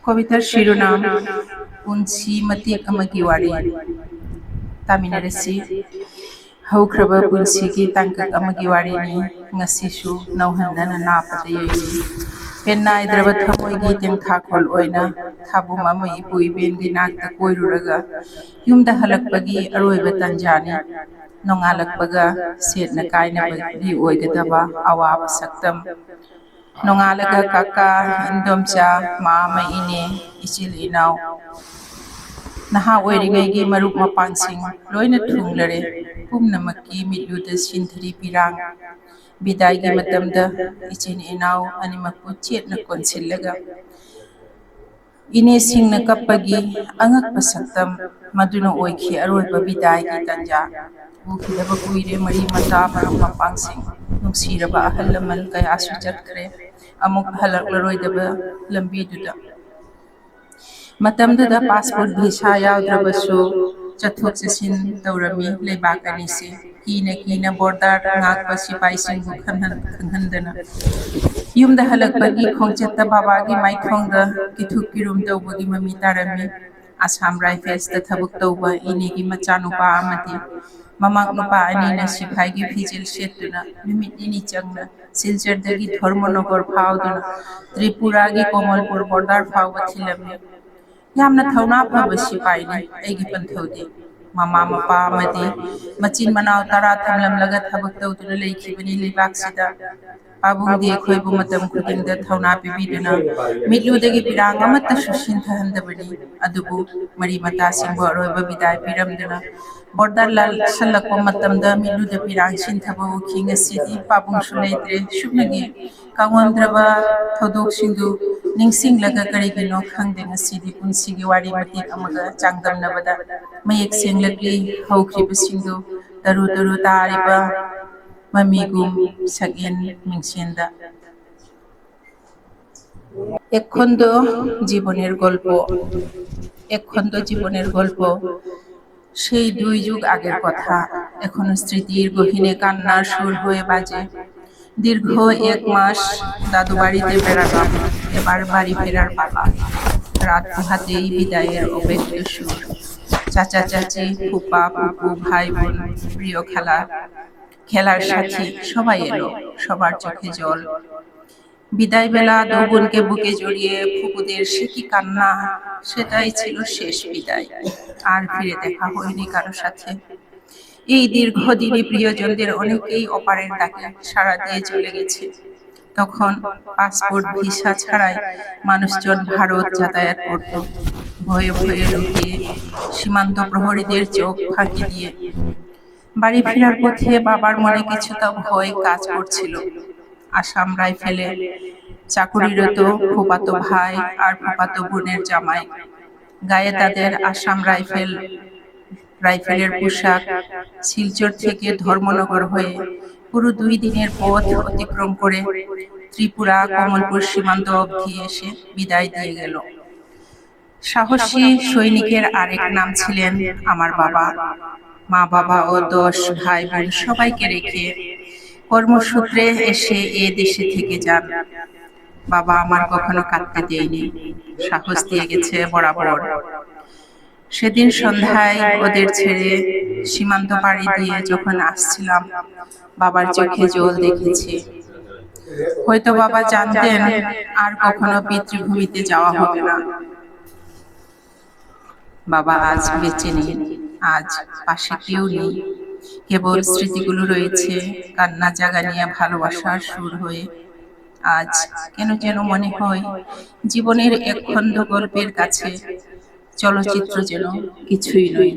कवितार शिरोनाम पुंसी मतेक अमगी वारी तामिनरसी हौख्रबा पुंसीगी तांकक अमगी वारीनी ngasisu nauhanna napata yei penna idraba thamoigi tengthakol oina thabum ama ipu ibengi nakta koiruraga yumda halakpagi aroiba tanjani nongalakpaga setna kaina bagi oigadaba awaba saktam nongalaga kaka indomcha mama ine ichil inau naha oiringaigi marup mapansing loina thunglare pumnamakki mityuda sinthari pirang bidaigi matamda ichin inau animakpu chetna konsillaga ine singna kappagi angakpa saktam maduna oikhi aroiba bidaigi tanja ukidaba kuire mari mata marup mapansing nungsiraba ahal lamal kayasu chatkre amuk halaklaroi lambiduda matamda passport visa yadrabasu chathok chasin taurami leibak anise kina border ngakpa sipai singbu khanhandana yumda halakpagi khongchetta babagi maithongda kithuk kirum tawbagi mami tarami Assam Rifles da thabuk tawba inegi machanupa amati mamak nupa anina siphai gi fijil setuna limit ini changna silchar dagi dharmanagar phauduna tripura gi komalpur border phauba thilami yamna thauna phaba sipai ni aigi panthodi mama mapa amadi machin manau tara thamlam laga thabuk tawduna leikhibani leibak sida abung de khoibu matam khuding da thauna pibiduna mitlu dagi pirang amatta sushin thahandabani adubu mari mata singbo aroiba bidai piramduna border lal salakpa matamda mitlu da pirang sin thaba ukhinga sidi pabung sulaitre shubnagi kangwamdraba thodok singdu ningsing laga karigino khangde ngasidi punsigi wari matik amaga changdamnabada mayek senglakli haukhriba singdu taru taru tariba mamigum sagin mingsenda একখণ্ড জীবনের গল্প সেই 2 যুগ আগের কথা এখনো স্মৃতির গহীনে কান্নার সুর হয়ে বাজে দীর্ঘ 1 মাস দাদু বাড়িতে বেড়ালাম এবার বাড়ি ফেরার পালা রাত পোহাতেই বিদায়ের অব্যক্ত সুর চাচা চাচি ফুপা ফুপু ভাই বোন প্রিয় খেলার সাথী সবাই এলো সবার চোখে জল বিদায় বেলা দু বোনকে বুকে জড়িয়ে ফুপুদের সে কি কান্না সেটাই ছিল শেষ বিদায় আর ফিরে দেখা হয়নি কারো সাথে এই দীর্ঘদিনে প্রিয়জনদের অনেকেই অপারের ডাকে সাড়া দিয়ে চলে গেছে তখন পাসপোর্ট ভিসা ছাড়াই মানুষজন ভারত যাতায়াত করত ভয়ে ভয়ে লুকিয়ে সীমান্ত প্রহরীদের চোখ ফাঁকি দিয়ে বাড়ি ফেরার পথে বাবার মনে কিছুটা ভয় কাজ করছিল আসাম রাইফেলে চাকুরিরত ফুফাতো ভাই আর ফুফাতো বোনের জামাই গায়ে তাদের আসাম রাইফেলের পোশাক শিলচর থেকে ধর্মনগর হয়ে পুরো 2 দিনের পথ অতিক্রম করে ত্রিপুরা কমলপুর সীমান্ত অবধি এসে বিদায় দিয়ে গেল সাহসী সৈনিকের আরেক নাম ছিলেন আমার বাবা মা বাবা ও 10 ভাই বোন সবাইকে রেখে কর্মসূত্রে এসে এ দেশে থেকে যান বাবা আমার কখনো কাঁদতে দেয়নি সাহস দিয়ে গেছে বরাবর সেদিন সন্ধ্যায় ওদের ছেড়ে সীমান্ত পাড়ি দিয়ে যখন আসছিলাম বাবার চোখে জল দেখেছি হয়তো বাবা জানতেন আর কখনো পিতৃভূমিতে যাওয়া হবে না বাবা আজ বেঁচে নেই আজ পাশে কেউ নেই কেবল স্মৃতিগুলো রয়েছে কান্না জাগানিয়া ভালোবাসার সুর হয়ে আজ কেন যেন মনে হয় জীবনের এক খণ্ড গল্পের কাছে চলচ্চিত্র যেন কিছুই নয়